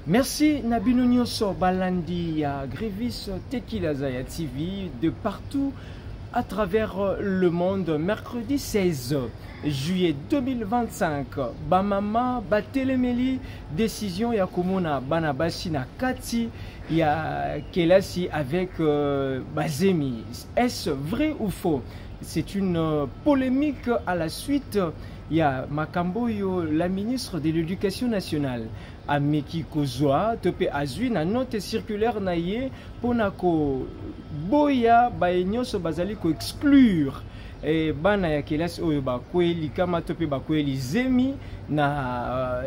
Merci Nabino Nyoso Balandi ya Grévis Tequila Zaya TV de partout à travers le monde. Mercredi 16 juillet 2025, Bamama Batelemeli, décision ya Komona Banabasi na Kati ya Kelasi avec Bazemi. Est-ce vrai ou faux? C'est une polémique à la suite. Il y a Makamboyo, la ministre de l'Éducation nationale, Ameki Kozwa, Tope Azui, na note circulaire naie, Ponako Boya, Baenyoso Bazali ko exclure. Et bana ya kelasi oyo ba kweli kama tope ba kweli zemi na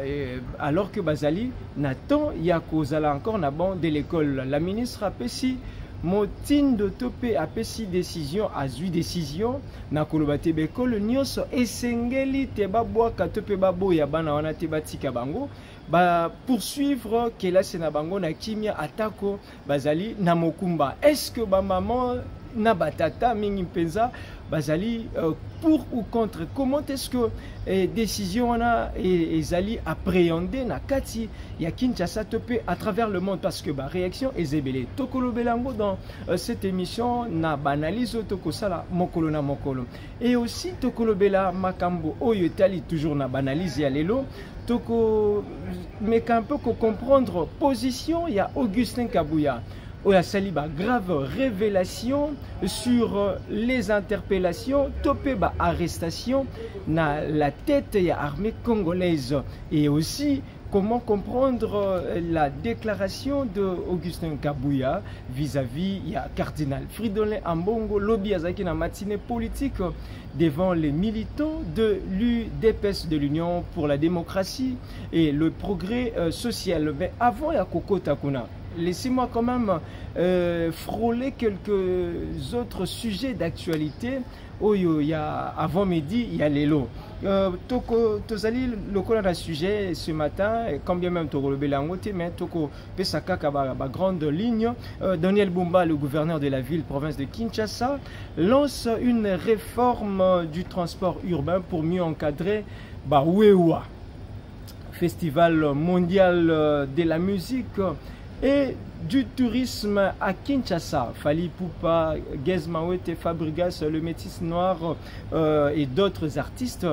alors que Bazali na temps ya kozala encore na bon de l'école. La ministre a pesi Motindo Tope apesi décision azui décision na kolobate bekolo nyonso esengeli te babwaka tope baboya bana wana te batika bango ba poursuivre kelasi na bango na kimia atako bazali na mokumba. Est-ce que ba maman na batata mingi mpenza bazali pour ou contre? Comment est-ce que décision wana ezali appréhendé na kati ya Kinshasa tope à travers le monde? Parce que ba réaction ezebele tokolo belango dans cette émission na banalize tokosala mokolo na mokolo, et aussi tokolo bela makambo oyo etali toujours na banalize ya lelo toko meka un peu ko comprendre position ya Augustin Kabouya. Oya Saliba, grave révélation sur les interpellations, topé ba arrestation na la tête ya armée congolaise, et aussi comment comprendre la déclaration de Augustin Kabouya vis-à-vis ya cardinal Fridolin Ambongo lobby azaki na matinée politique devant les militants de l'UDPS, de l'Union pour la démocratie et le progrès social. Mais avant ya Kokota Kuna, laissez-moi quand même frôler quelques autres sujets d'actualité. Oyo ya avant midi, il y a l'élo. Toko tozali lokola na sujet ce matin, quand bien même toko belangote, mais toko pesaka ba grande ligne. Daniel Bumba, le gouverneur de la ville province de Kinshasa, lance une réforme du transport urbain pour mieux encadrer Wewa, festival mondial de la musique et du tourisme à Kinshasa. Fali Poupa, Gez Mawete, Fabregas, le Métis Noir et d'autres artistes.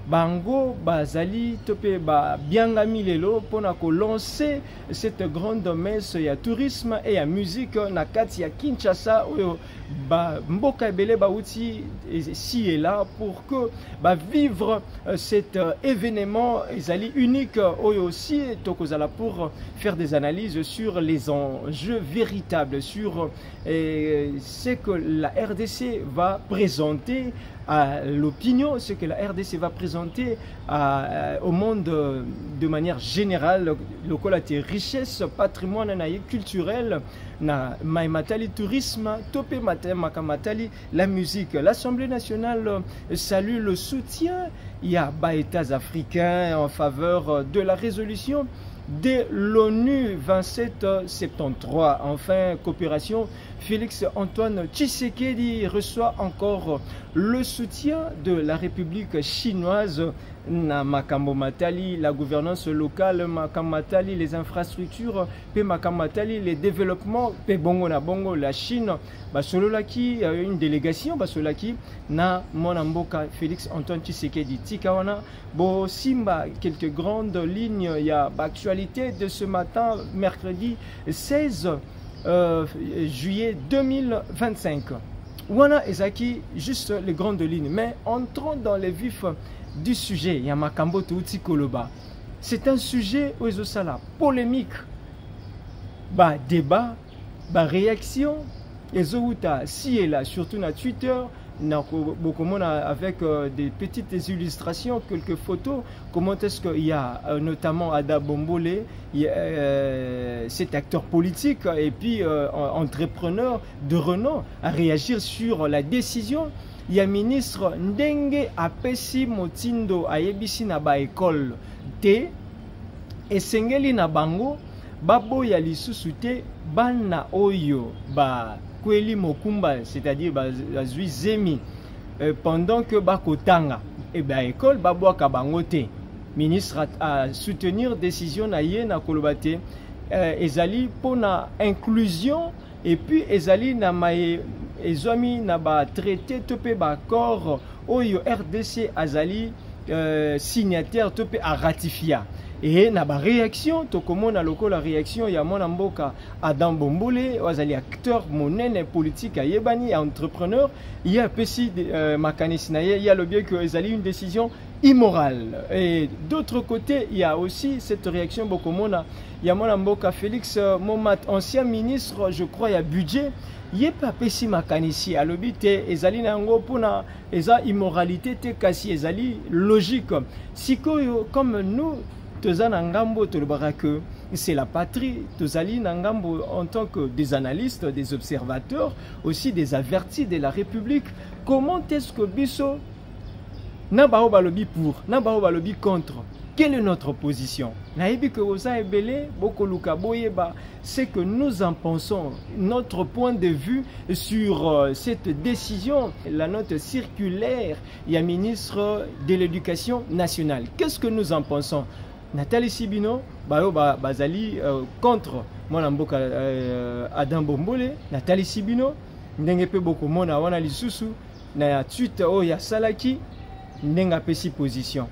Bango, Bazali, Tope, Biangami Lelo, Ponako lancer cette grande messe ya tourisme et ya musique na kati ya Kinshasa. Mboka Ebele Baouti ici et là pour que vivre cet événement Ezali unique. Aussi Tokozala pour faire des analyses sur les enjeux véritables, sur ce que la RDC va présenter à l'opinion, ce que la RDC va présenter au monde de manière générale, le côté richesse, patrimoine culturel, na maimatali tourisme, topé makamatali la musique. L'Assemblée nationale salue le soutien il y a États africains en faveur de la résolution de l'ONU 2773. Enfin, coopération, Félix Antoine Tshisekedi reçoit encore le soutien de la République chinoise. Na Makambo Matali, la gouvernance locale, Makambo Matali, les infrastructures, Pe Makambo Matali, les développements, Pe Bongo na Bongo, la Chine, Basololaki, une délégation, Basolaki, na Monamboka, Félix Antoine Tshisekedi, Tikawana, Bo Simba, quelques grandes lignes, il y a actualité de ce matin, mercredi 16 juillet 2025. Wana Ezaki, juste les grandes lignes, mais entrons dans les vifs du sujet. Yamakambo Touti Koloba. C'est un sujet Oezosala polémique. Débat, réaction, Ezouta, si et là, surtout na Twitter, avec des petites illustrations, quelques photos. Comment est-ce qu'il y a notamment Ada Bombole, cet acteur politique et puis entrepreneur de renom à réagir sur la décision. Il y a ministre Ndenge apesi motindo ayebisi na ba école te esengeli na bango babo ya lisusu te bana oyo ba kweli mokumba, c'est-à-dire bazui zemi pendant que bakotanga et ba école babo ka bango te. Ministre à soutenir décision na ye na kolobate ezali pona inclusion et puis ezali na maye ezwami na ba traité to pe ba accord oyo RDC azali signataire to pe a ratifia et na ba réaction to komona lokola réaction ya mwana mboka Adam Bombole azali acteur monene politique ayebani entrepreneur il y a pesi makanisi na ye il y a le bien que ezali une décision immorale. Et d'autre côté, il y a aussi cette réaction Bokomona. Il y a mon mboka Félix Momat, ancien ministre, je crois, il y a budget. Il n'y a pas pesi makanisi à l'obite ezali nango pona eza immoralité te kasi ezali logique. Sikoyo comme nous toza na ngambo tolobaka que c'est la patrie, tozali na ngambo en tant que des analystes, des observateurs, aussi des avertis de la République. Comment est-ce que biso na bao balobi pour, na bao balobi contre? Quelle est notre position? Naïbi que osa ebele boko luka boyeba, c'est que nous en pensons, notre point de vue sur cette décision, la note circulaire, il y a ministre de l'Éducation nationale. Qu'est-ce que nous en pensons? Nathalie Sibino, bazali contre mon mboka Adam Bombole, Nathalie Sibino, ndenge pe boko mona wana lisusu na tweet o ya salaki ndenga pesi position.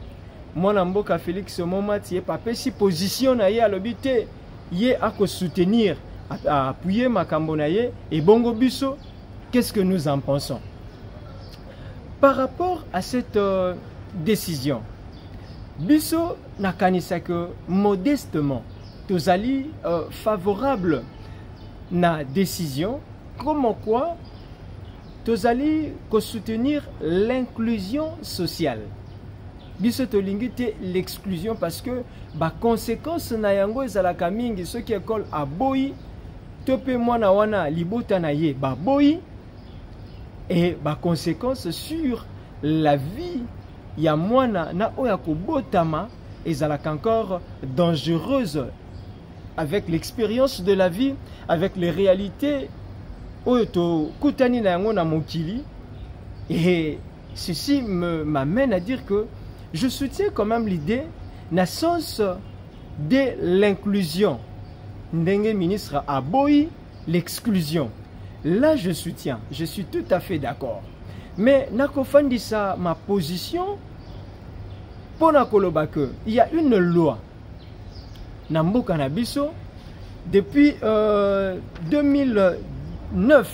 Mwana mboka Félix Momati pas pesi position na ye alobite ye ako soutenir appuyer makambo na ye et bongo biso qu'est-ce que nous en pensons par rapport à cette décision? Biso nakanisa que modestement tozali favorable na décision comme quoi tozali ko soutenir l'inclusion sociale. Biso tolingi te l'exclusion parce que ba conséquence na yango ezalaka mingi ceux qui école à boyi tope mwana wana libota na ye ba boyi et ba conséquence sur la vie ya mwana na oya ko botama ezalaka encore dangereuse avec l'expérience de la vie, avec les réalités oyo kutani na yango na mokili. Et ceci m'amène à dire que je soutiens quand même l'idée na sens de l'inclusion. Ndenge ministre aboyi l'exclusion. Là je soutiens, je suis tout à fait d'accord. Mais nakofandisa ma position pour nakoloba que il y a une loi na mboka na biso depuis 2009.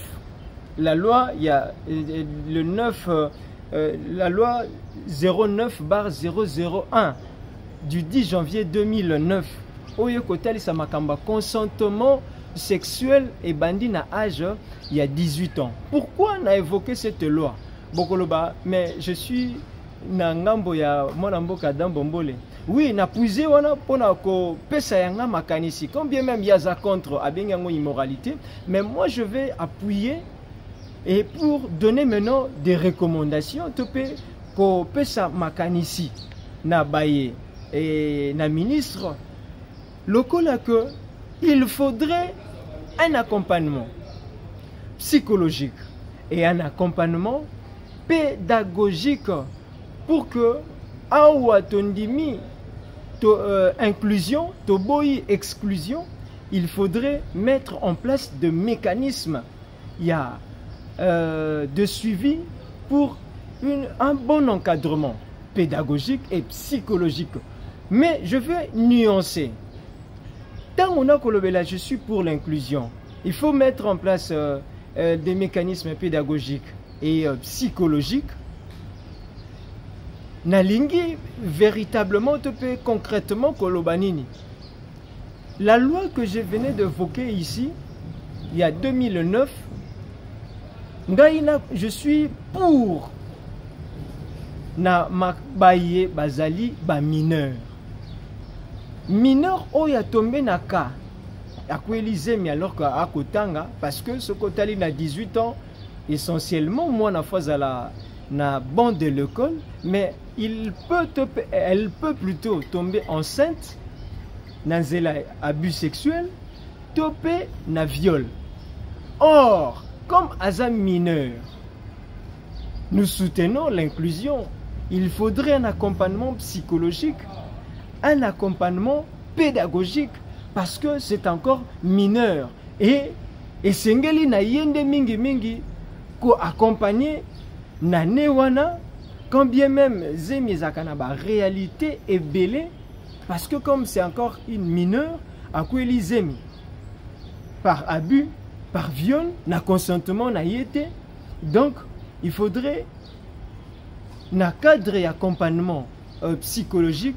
La loi, il y a le 9, la loi 09/001 du 10 janvier 2009. Oyo kotali sa makamba consentement sexuel et bandi na âge il y a 18 ans. Pourquoi on a évoqué cette loi? Bokoloba, mais je suis na ngambo ya mwana mboka Adam Bombole. Oui, na puisé wana pona ko pesa yanga makanisi. Combien même yaza contre abengango immoralité, mais moi je vais appuyer et pour donner maintenant des recommandations topé ko pesa makanisi na baye et na ministre lokola que il faudrait un accompagnement psychologique et un accompagnement pédagogique pour que awa tondimi inclusion to boyi exclusion, il faudrait mettre en place des mécanismes de suivi pour un bon encadrement pédagogique et psychologique. Mais je vais nuancer. Tant on a kolobela, je suis pour l'inclusion. Il faut mettre en place des mécanismes pédagogiques et psychologiques. Nalingi véritablement concrètement kolobanini. La loi que je venais d'évoquer ici, il y a 2009, je suis pour na makbaye bazali ba mineur. Mineur oya tombé na ka akwelize mi alors que akotanga parce que ce kotali na 18 ans essentiellement moi na fazala na bande de l'école, mais elle peut plutôt tomber enceinte dans abus sexuel, topé na viol. Or, comme Azam mineur, nous soutenons l'inclusion. Il faudrait un accompagnement psychologique, un accompagnement pédagogique, parce que c'est encore mineur. Et sengeli na yende mingi mingi ko accompagner na newana, quand bien même zemi ezaka ba réalité est belé, parce que comme c'est encore une mineure, à quoi eli zemi par abus, par viol, na consentement na yete. Donc il faudrait na cadre et accompagnement psychologique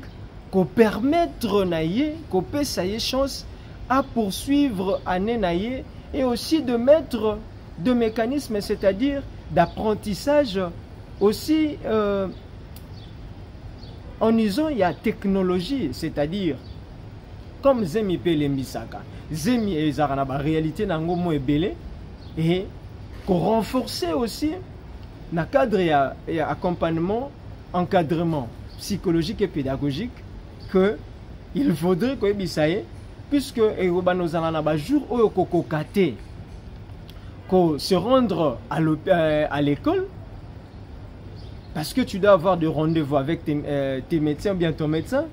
qu'on permettre naïe, qu'on peut ça y chance à poursuivre année naïe, et aussi de mettre de mécanismes, c'est-à-dire d'apprentissage aussi en usant il y a technologie, c'est-à-dire comme zemi pele misaka, zemi ezara ba réalité nango mo ebele, et qu'on renforcer aussi na cadre et accompagnement, encadrement psychologique et pédagogique, que il faudrait que bisaye, puisque nos anana jour où kokokate ko se rendre à l'école, parce que tu dois avoir des rendez-vous avec tes médecins, bien ton médecin,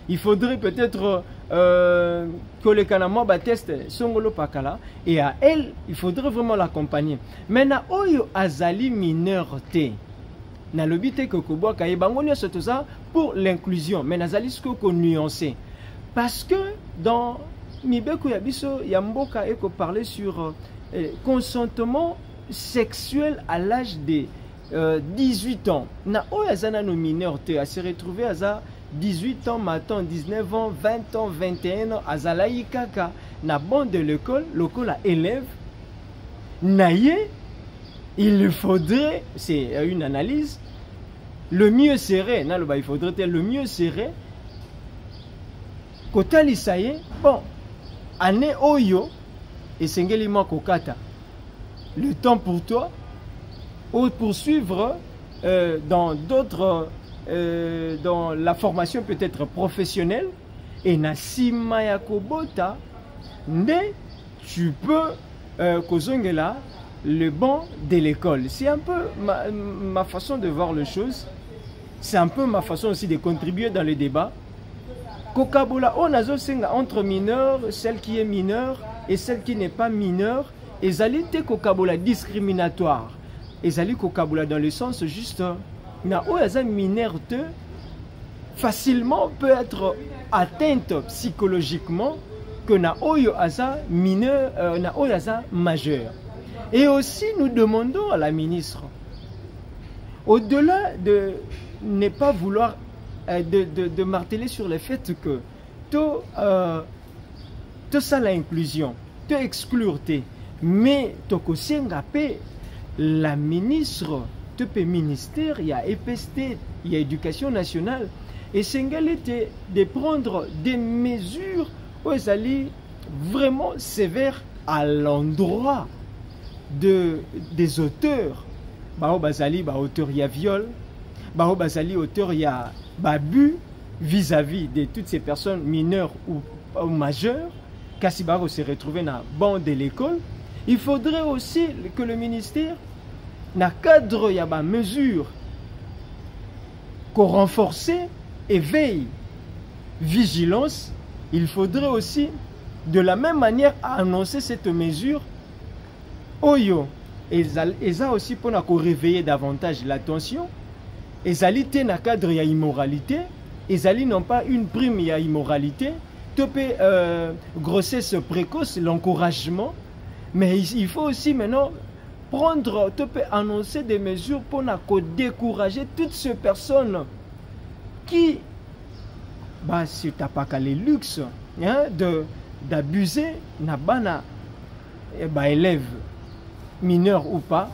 il faudrait peut-être que les canamans test songolo pakala, et à elle il faudrait vraiment l'accompagner. Maintenant oyo azali mineurté na lobité que koboa kaye bangonia surtout ça pour l'inclusion, mais nazali ce ko nuancé, parce que dans mibeko ya biso ya mboka eko parler sur consentement sexuel à l'âge de 18 ans. Na oyo azana no mineurté à se retrouver à 18 ans, maintenant 19 ans, 20 ans, 21 ans, azalaï kaka na bande de l'école, à élève, naïe, il faudrait, c'est une analyse, le mieux serait, il faudrait le mieux serait, kotali saye, bon, année oyo, et sengeli ma kokata, le temps pour toi, ou poursuivre dans d'autres, dans la formation peut-être professionnelle, et na sima ya kobota, tu peux kozongela le banc de l'école. C'est un peu ma façon de voir les choses. C'est un peu ma façon aussi de contribuer dans le débat. Kokabola on a senga entre mineurs, celle qui est mineure et celle qui n'est pas mineure, et zalité kokabola discriminatoire. Et zali kokabola dans le sens juste na oyaza mineurte facilement peut être atteinte psychologiquement que na oyo aza mineur, na oyaza majeur. Et aussi nous demandons à la ministre, au-delà de ne pas vouloir de marteler sur le fait que tout ça l'inclusion, tout exclure, mais tout aussi la ministre, tout le ministère, il y a EPST, il y a Éducation nationale, et c'est de prendre des mesures vraiment sévères à l'endroit des auteurs. Auteur il y a viol, auteur il y a abus vis-à-vis de toutes ces personnes mineures ou majeures. Kassibaro se retrouver dans la bande de l'école. Il faudrait aussi que le ministère na cadre il y a des mesures qu'on renforce et veille, vigilance. Il faudrait aussi de la même manière annoncer cette mesure. Oyo, et ça aussi pour nous réveiller davantage l'attention. Et ça dans le cadre de l'immoralité. Et ça non pas une prime à immoralité. Topé grossesse précoce, l'encouragement. Mais il faut aussi maintenant prendre, annoncer des mesures pour nous décourager toutes ces personnes qui, si tu n'as pas qu'à les luxes, hein, d'abuser, n'a pas élèves mineurs ou pas,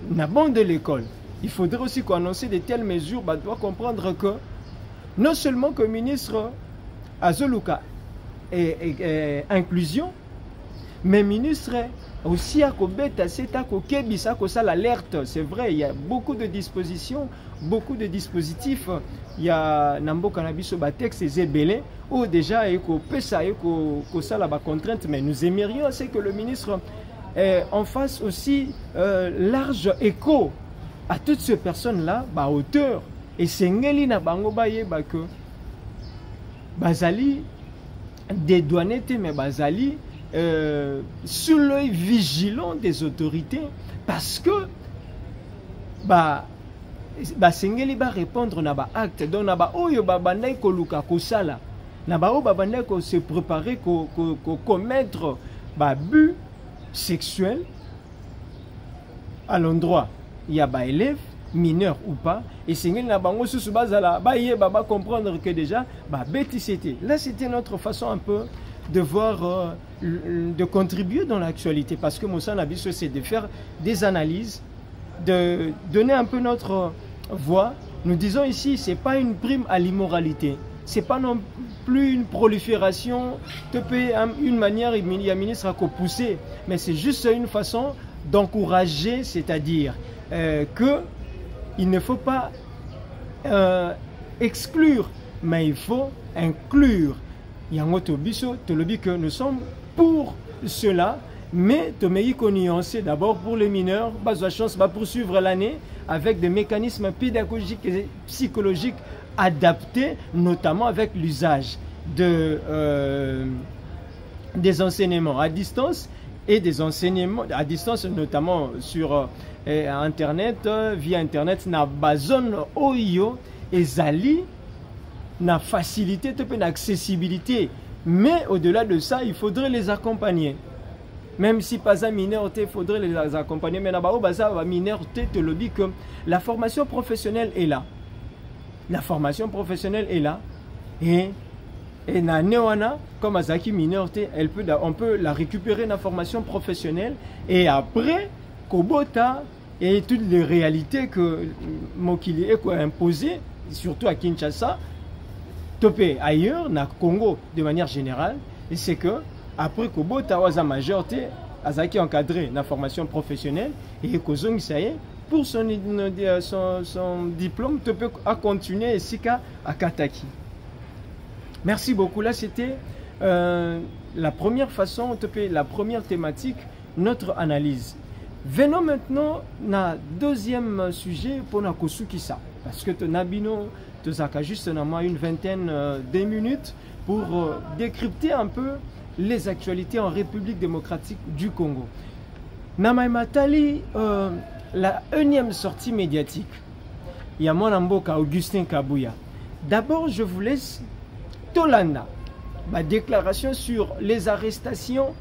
n'a pas de l'école. Il faudrait aussi qu'on annonce de telles mesures, doit comprendre que non seulement que le ministre Azoluka est inclusion, mais le ministre aussi à Kobeta, c'est à Kokebisa, ça l'alerte. C'est vrai, il y a beaucoup de dispositions, beaucoup de dispositifs. Il y a Nambo Canabiso Batex et Zébélé, où déjà il y a ça la contrainte, mais nous aimerions c'est que le ministre en fasse aussi large écho à toutes ces personnes-là, auteurs. Et c'est Ngeli na bango baye que Bazali dédouaner mais bazali sous l'œil vigilant des autorités, parce que sengeli ba répondre na ba acte, donc na ba oyo ba bandai ko luka ko sala, na ba o ba bandai ko se préparer ko commettre ba but sexuel à l'endroit il y a ba élève mineur ou pas, et sengeli na bango sous bazala ba yé ba comprendre que déjà ba bêtis c'était là, c'était notre façon un peu de voir de contribuer dans l'actualité, parce que Moussa Nabiso, c'est de faire des analyses, de donner un peu notre voix. Nous disons ici, c'est pas une prime à l'immoralité, c'est pas non plus une prolifération, une manière, il y a ministre à pousser, mais c'est juste une façon d'encourager, c'est-à-dire que il ne faut pas exclure, mais il faut inclure. Yango Tobiso, Tolobi, que nous sommes pour cela, mais Tomei qu'on nuancé d'abord pour les mineurs, la chance va poursuivre l'année avec des mécanismes pédagogiques et psychologiques adaptés, notamment avec l'usage des enseignements à distance et des enseignements à distance, notamment sur Internet, via Internet, na bazone oyo ezali na facilité, na accessibilité. Mais au-delà de ça, il faudrait les accompagner. Même si pas un mineur, il faudrait les accompagner. Mais un mineur, que la formation professionnelle est là. La formation professionnelle est là. Et na newana, comme Azaki mineur, on peut la récupérer dans la formation professionnelle. Et après, Kobota et toutes les réalités que Mokili est imposées, surtout à Kinshasa, topé ailleurs, na Congo de manière générale, et c'est que après Kobo Tawaza majorité Azaki encadré la formation professionnelle et Kozong Saye pour son diplôme topé à continuer ici à Kataki. Merci beaucoup. Là c'était la première façon, topé la première thématique, notre analyse. Venons maintenant na deuxième sujet pour na Kosukisa, parce que Nabino Tozaka juste une vingtaine de minutes pour décrypter un peu les actualités en République démocratique du Congo. Namaïmatali, la énième sortie médiatique. Il y a mon Mboka Augustin Kabouya. D'abord, je vous laisse Tolanda, ma déclaration sur les arrestations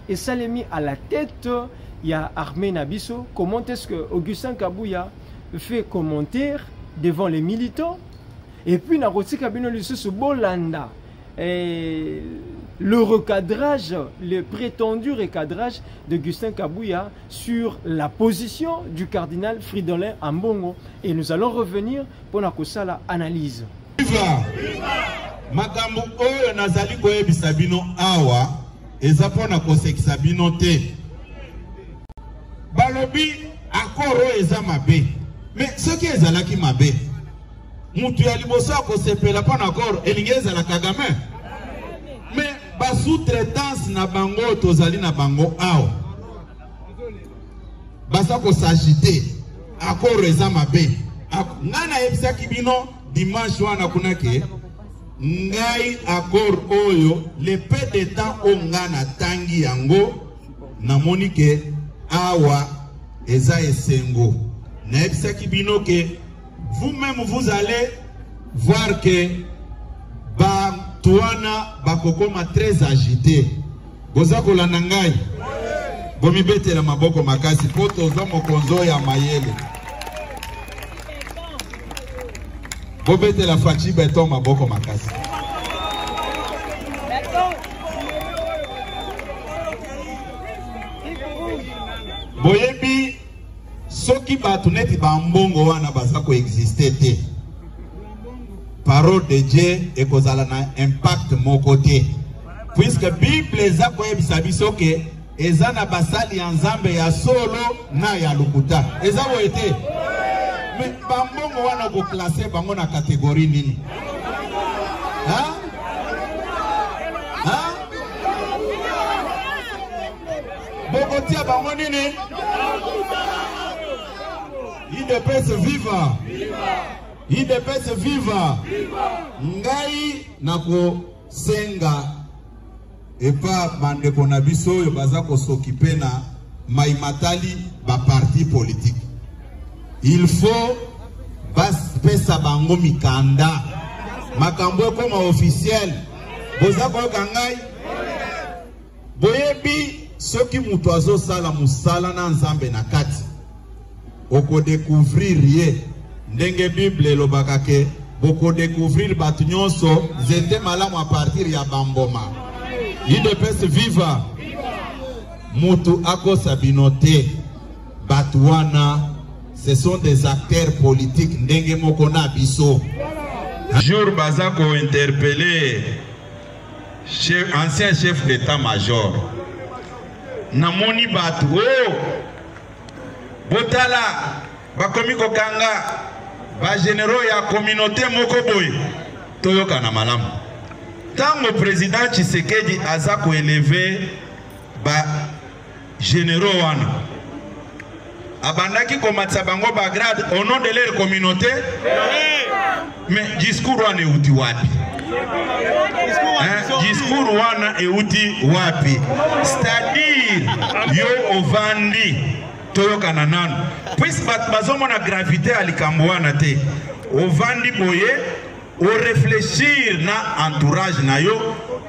et ça l'est mis à la tête. Il y a Armé Nabiso. Comment est-ce que Augustin Kabouya fait commentaire devant les militants? Et puis, Bolanda, le recadrage, le prétendu recadrage d'Augustin Kabouya sur la position du cardinal Fridolin Ambongo. Et nous allons revenir pour la analyse. Makambo oyo nazali koyebisa bino awa eza pona kosekisa bino te. Balobi akoro eza mabe. Mais ce qui ezalaki mabe, mutu ya liboso akosepela pona akoro elingi ezala Kagame. Mais ba sous-traitance na bango tozali na bango awa. Basa ko s'agiter akoro eza mabe. Ngana yebisaki bino dimanche wana kunake ngai accord oyo le peu de temps o ngana tangi yango namoni ke awa eza esengo na ebisaki bino ke vous-même vous allez voir que ba tuana bakokoma très agité boza kolanda ngai bomi betela maboko makasi po tozwa mokonzo ya mayele bobete la fachi beton maboko makasi. Boyebi soki batuneti bambongo wana baza ko exister te. Parole de Dieu ekozala na impact moko te. Puisque Bible eza ko yebisa biso ke eza na basali ya Nzambe ya solo na ya lokuta. Eza boyete. Mais bambongo wana ko classer bango na catégorie nini? Hein? Hein? Bogotia bango nini? Il peut se vivre. Il peut se vivre. Ngai nako senga et pas bandeko na biso oyo baza ko s'occuper na maimatali ba parti politique. Il faut pesa bango mikanda makambo comme officiel boza ko kangai boyebi soki mutu azosala musala na nzambe na kati oko découvrir ye ndenge Bible elobaka ke boko découvrir batu nyonso zete malamu a partir ya bamboma idepes viva mutu akosa binote batu wana ce sont des acteurs politiques ndenge moko na biso. Jour bazako interpellé ancien chef d'état-major namoni batu botala bakomi kokanga ba généraux ya communauté moko boy toyoka na malamu tango président Tshisekedi aza ko élever ba généraux wana abandaki komatsa bango ba grade au nom de leur communauté mais discours wana euti wapi discours wana euti wapi c'est-à-dire yo ovandi toyoka na nanu puis bazomona gravité à likambo wana te ovandi boye o réfléchir na entourage na yo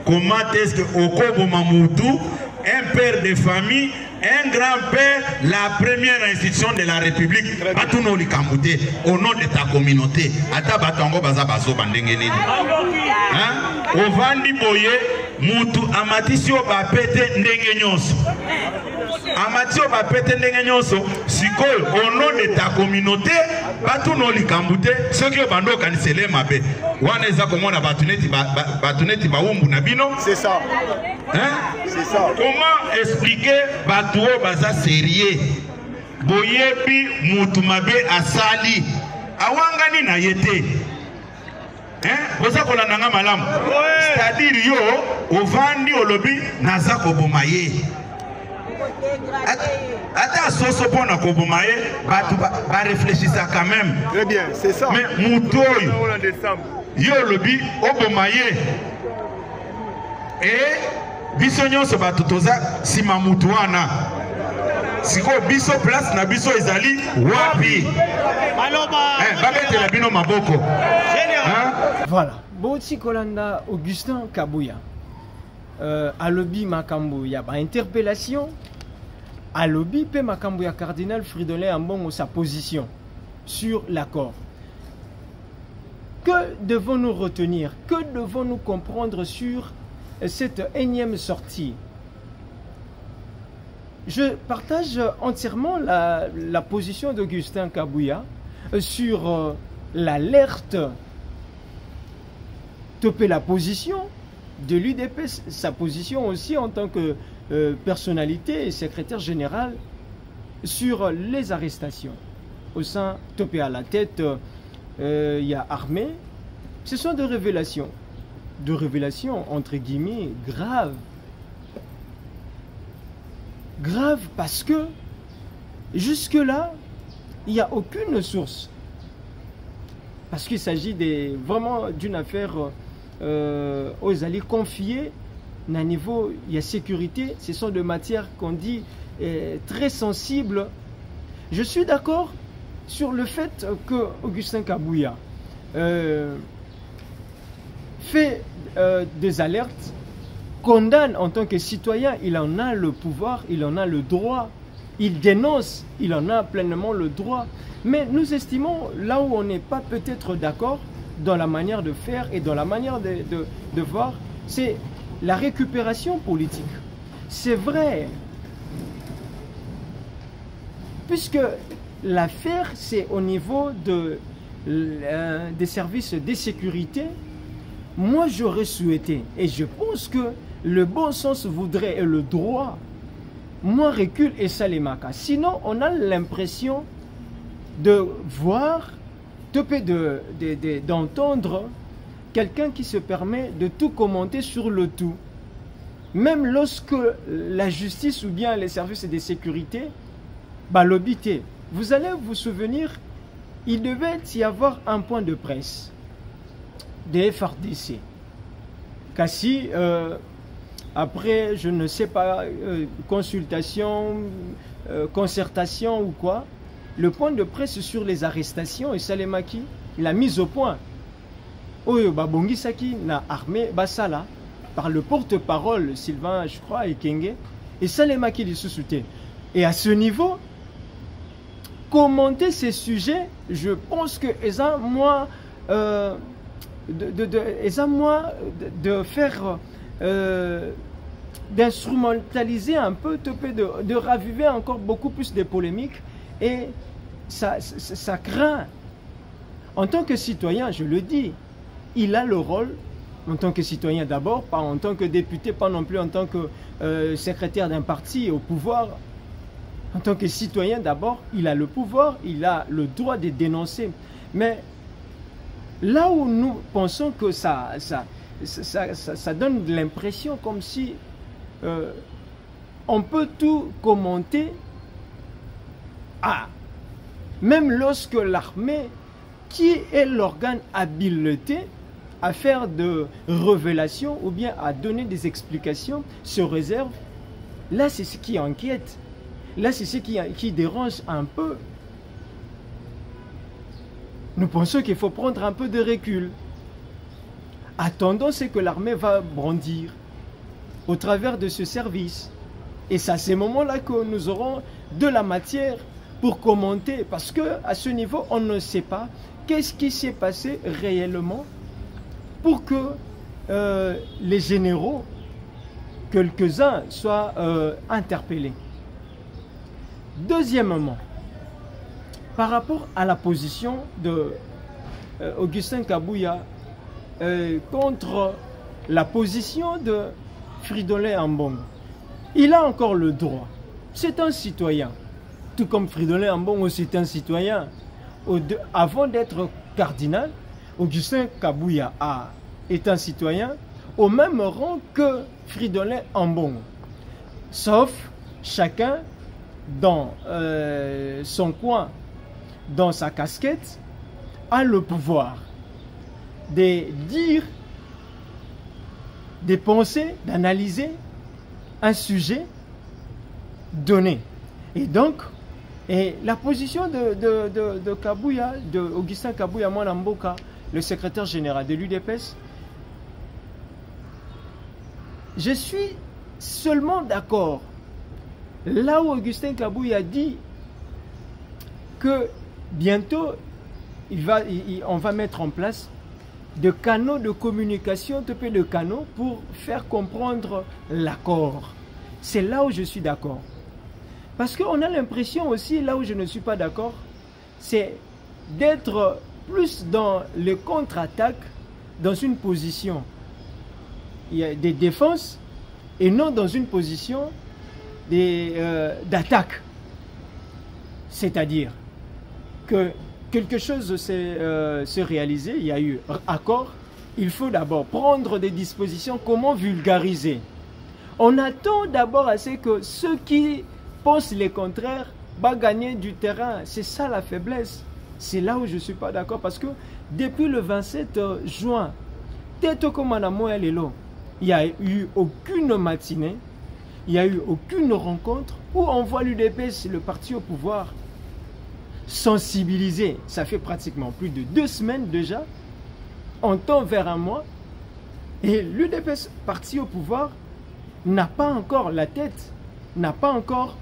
comment est-ce que okoboma mutu un père de famille un grand-père, la première institution de la République, Batuno Likambouté, au nom de ta communauté, Ata Batango Bazabazo Bandengeni. Ovandi Boye, Moutou Amatisio Bapete Ndengenyonso. Amatio Bapete Ndengenyonso, Sikol, au nom de ta communauté, Batuno Likambouté, ceux qui ont bando cancellé ma paix. Waneza comment la Batuneti Baumbu Nabino? C'est ça. C'est ça. Comment expliquer Batuo Baza sérieux? Boyebi Moutumabe Asali. Awangani na yete. Boza kolandanga malamu. C'est-à-dire yo, ovandi olobi naza kobomaye. Ata soso pona kobomaye, batu ba réfléchissa quand même. Très bien, c'est ça. Mais Moutoy, yo olobi obomaye. Et biso nyonso batu toza sima mutu wana. Siko biso place na biso ezali wapi? Babete la bino maboko. Voilà. Boti Kolanda Augustin Kabouya. Alobi Makambo ya ba interpellation. Alobi pe Makambo ya cardinal Fridolin Ambongo sa position sur l'accord. Que devons-nous retenir? Que devons-nous comprendre sur cette énième sortie? Je partage entièrement la position d'Augustin Kabouya sur l'alerte, topé la position de l'UDPS, sa position aussi en tant que personnalité et secrétaire général sur les arrestations. Au sein, topé à la tête, il y a armée. Ce sont des révélations entre guillemets graves. Grave parce que jusque-là, il n'y a aucune source. Parce qu'il s'agit vraiment d'une affaire aux alliés confiés à un niveau, il y a sécurité. Ce sont des matières qu'on dit très sensibles. Je suis d'accord sur le fait que Augustin Kabouya fait des alertes, condamne en tant que citoyen, il en a le pouvoir, il en a le droit, il dénonce, il en a pleinement le droit. Mais nous estimons, là où on n'est pas peut-être d'accord dans la manière de faire et dans la manière de voir, c'est la récupération politique. C'est vrai, puisque l'affaire, c'est au niveau des services de sécurité. Moi, j'aurais souhaité, et je pense que le bon sens voudrait, et le droit, moi, recule et salemaka. Sinon, on a l'impression de voir, d'entendre quelqu'un qui se permet de tout commenter sur le tout. Même lorsque la justice ou bien les services de sécurité, l'obité. Vous allez vous souvenir, il devait y avoir un point de presse des FARDC. Kasi, après, je ne sais pas, consultation, concertation ou quoi, le point de presse sur les arrestations et Salemaki, la mise au point. Oyo babongisaki na armée basala par le porte-parole Sylvain, je crois, Ekenge, et Salemaki les sous-souté. Et à ce niveau, commenter ces sujets, je pense que moi, de faire, d'instrumentaliser un peu, de raviver encore beaucoup plus de polémiques, et ça craint. En tant que citoyen, je le dis, il a le rôle, en tant que citoyen d'abord, pas en tant que député, pas non plus en tant que secrétaire d'un parti au pouvoir. En tant que citoyen d'abord, il a le pouvoir, il a le droit de dénoncer. Mais là où nous pensons que ça donne l'impression comme si on peut tout commenter, même lorsque l'armée, qui est l'organe habilité à faire de révélations ou bien à donner des explications, se réserve, là c'est ce qui inquiète. Là, c'est ce qui dérange un peu. Nous pensons qu'il faut prendre un peu de recul. Attendons ce que l'armée va brandir au travers de ce service. Et c'est à ces moments-là que nous aurons de la matière pour commenter. Parce qu'à ce niveau, on ne sait pas qu'est-ce qui s'est passé réellement pour que les généraux, quelques-uns, soient interpellés. Deuxièmement, par rapport à la position de Augustin Kabouya contre la position de Fridolin Ambongo, il a encore le droit. C'est un citoyen. Tout comme Fridolin Ambongo, c'est un citoyen. Avant d'être cardinal, Augustin Kabouya est un citoyen au même rang que Fridolin Ambongo. Sauf chacun dans son coin, dans sa casquette, a le pouvoir de dire, de penser, d'analyser un sujet donné. Et donc, la position de Kabouya, de Augustin Kabouya Mwanamboka, le secrétaire général de l'UDPS, je suis seulement d'accord. Là où Augustin Kabouya dit que bientôt, on va mettre en place des canaux de communication, de canaux pour faire comprendre l'accord. C'est là où je suis d'accord. Parce qu'on a l'impression aussi, là où je ne suis pas d'accord, c'est d'être plus dans le contre-attaque, dans une position de défense, et non dans une position d'attaque. C'est-à-dire que quelque chose s'est réalisé, il y a eu accord, il faut d'abord prendre des dispositions, comment vulgariser. On attend d'abord à ce que ceux qui pensent le contraire va gagner du terrain. C'est ça la faiblesse. C'est là où je ne suis pas d'accord parce que depuis le 27 juin, il n'y a eu aucune matinée, il n'y a eu aucune rencontre où on voit l'UDPS, le parti au pouvoir, sensibiliser. Ça fait pratiquement plus de 2 semaines déjà, on tend vers un mois, et l'UDPS, parti au pouvoir, n'a pas encore la tête, n'a pas encore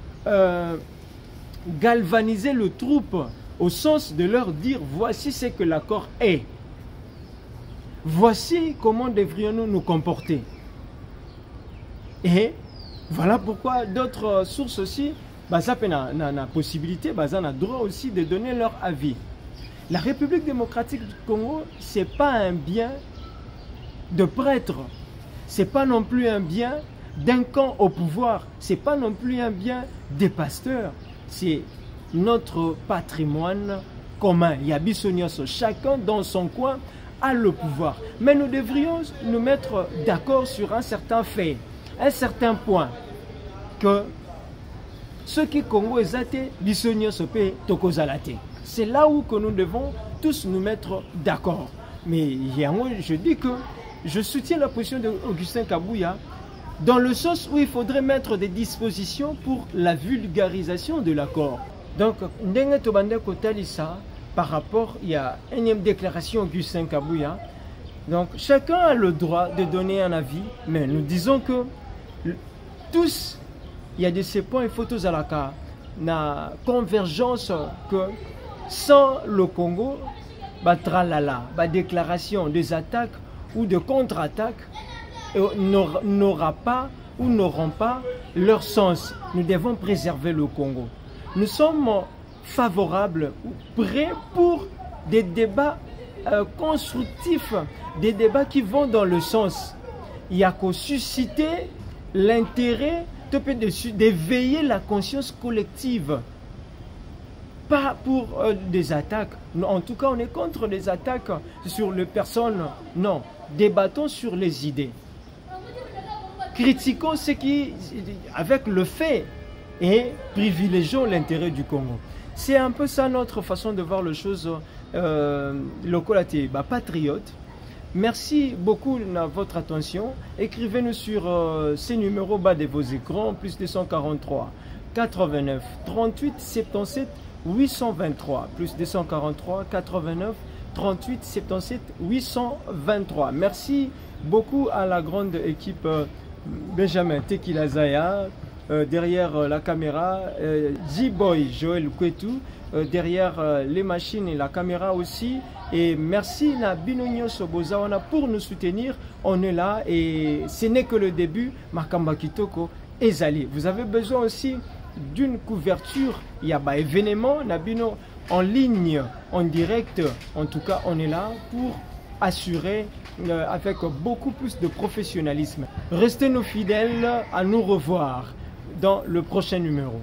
galvanisé le troupe au sens de leur dire voici ce que l'accord est. Voici comment devrions-nous nous comporter. Et voilà pourquoi d'autres sources aussi, ça peut la possibilité, ça a droit aussi de donner leur avis. La République démocratique du Congo, ce n'est pas un bien de prêtres, ce n'est pas non plus un bien d'un camp au pouvoir, ce n'est pas non plus un bien des pasteurs, c'est notre patrimoine commun. Il y a Bissonioso, chacun dans son coin a le pouvoir. Mais nous devrions nous mettre d'accord sur un certain fait, un certain point, que ce qui Congo est athée, Bissonioso pe tokozalate. C'est là où que nous devons tous nous mettre d'accord. Mais je dis que je soutiens la position d'Augustin Kabouya dans le sens où il faudrait mettre des dispositions pour la vulgarisation de l'accord. Donc, ndenge tobande kotalisa par rapport, il y a énième déclaration Augustin Kabouya. Donc, chacun a le droit de donner un avis, mais nous disons que tous, il y a de ces points et photos à la carte, na convergence que sans le Congo, tralala, déclaration des attaques ou de contre-attaques n'aura pas ou n'auront pas leur sens. Nous devons préserver le Congo. Nous sommes favorables, prêts pour des débats constructifs, des débats qui vont dans le sens. Il y a qu'à susciter l'intérêt d'éveiller la conscience collective. Pas pour des attaques. En tout cas, on est contre les attaques sur les personnes. Non, débattons sur les idées. Critiquons ce qui, avec le fait, et privilégions l'intérêt du Congo. C'est un peu ça notre façon de voir les choses localité, patriote. Merci beaucoup de votre attention. Écrivez-nous sur ces numéros bas de vos écrans, plus 243 89 38 77 823, plus 243 89 38 77 823. Merci beaucoup à la grande équipe Benjamin Tekila Zaya, derrière la caméra, J-Boy Joël Kwetu, derrière les machines et la caméra aussi. Et merci na Binonyo Sobozawana pour nous soutenir. On est là et ce n'est que le début. Makamba Kitoko Ezali. Vous avez besoin aussi d'une couverture. Il y a des événements Nabino en ligne, en direct. En tout cas, on est là pour assurer avec beaucoup plus de professionnalisme. Restez nos fidèles, à nous revoir dans le prochain numéro.